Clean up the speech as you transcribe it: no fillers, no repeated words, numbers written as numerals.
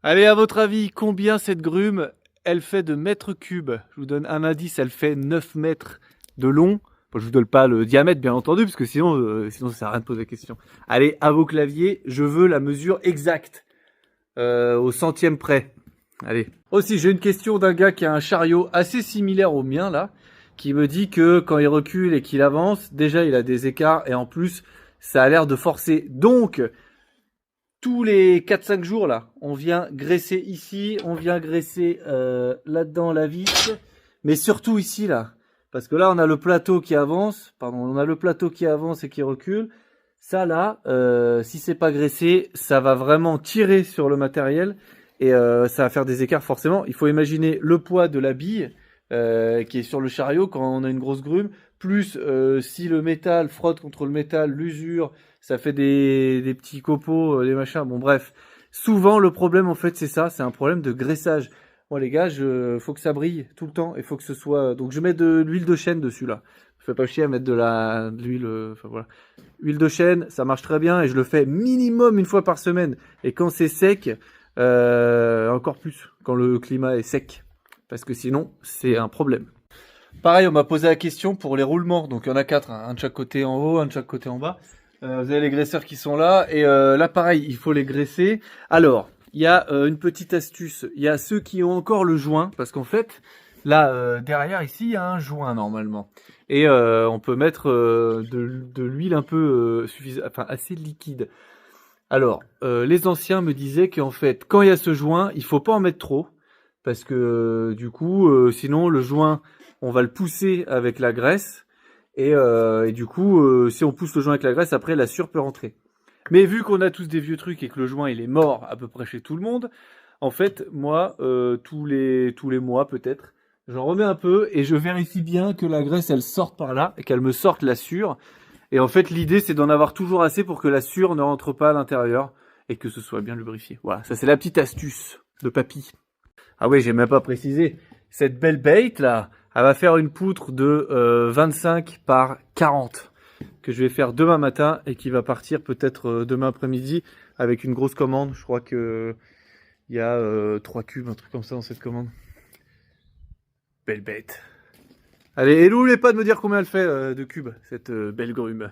Allez, à votre avis, combien cette grume, elle fait de mètres cubes? Je vous donne un indice, elle fait 9 mètres de long. Bon, je vous donne pas le diamètre, bien entendu, parce que sinon ça sert à rien de poser la question. Allez, à vos claviers, je veux la mesure exacte, au centième près. Allez. Aussi, j'ai une question d'un gars qui a un chariot assez similaire au mien, là, qui me dit que quand il recule et qu'il avance, déjà il a des écarts, et en plus, ça a l'air de forcer. Donc, tous les 4-5 jours là, on vient graisser ici, on vient graisser là-dedans la vis, mais surtout ici là, parce que là on a le plateau qui avance, on a le plateau qui avance et qui recule. Ça là, si c'est pas graissé, ça va vraiment tirer sur le matériel et ça va faire des écarts forcément. Il faut imaginer le poids de la bille qui est sur le chariot quand on a une grosse grume, plus si le métal frotte contre le métal, l'usure, ça fait des petits copeaux, des machins, bon bref. Souvent le problème en fait c'est ça, c'est un problème de graissage. Moi les gars, faut que ça brille tout le temps, et faut que ce soit... Donc je mets de l'huile de chêne dessus là. Je fais pas chier à mettre de l'huile, enfin voilà. Huile de chêne, ça marche très bien, et je le fais minimum une fois par semaine. Et quand c'est sec, encore plus, quand le climat est sec. Parce que sinon, c'est un problème. Pareil, on m'a posé la question pour les roulements. Donc il y en a 4, hein, un de chaque côté en haut, un de chaque côté en bas. Vous avez les graisseurs qui sont là. Et là, pareil, il faut les graisser. Alors, il y a une petite astuce. Il y a ceux qui ont encore le joint. Parce qu'en fait, là, derrière, ici, il y a un joint normalement. Et on peut mettre de l'huile un peu enfin, assez liquide. Alors, les anciens me disaient qu'en fait, quand il y a ce joint, il faut pas en mettre trop. Parce que du coup, sinon, le joint, on va le pousser avec la graisse. Et du coup, si on pousse le joint avec la graisse, après, la sueur peut rentrer. Mais vu qu'on a tous des vieux trucs et que le joint, il est mort à peu près chez tout le monde, en fait, moi, tous les mois peut-être, j'en remets un peu et je vérifie bien que la graisse, elle sorte par là et qu'elle me sorte la sueur. Et en fait, l'idée, c'est d'en avoir toujours assez pour que la sueur ne rentre pas à l'intérieur et que ce soit bien lubrifié. Voilà, ça c'est la petite astuce de papy. Ah oui, j'ai même pas précisé. Cette belle bait là, elle va faire une poutre de 25 par 40 que je vais faire demain matin et qui va partir peut-être demain après-midi avec une grosse commande. Je crois que il y a 3 cubes, un truc comme ça dans cette commande. Belle bête. Allez, et n'oubliez pas de me dire combien elle fait de cubes, cette belle grume.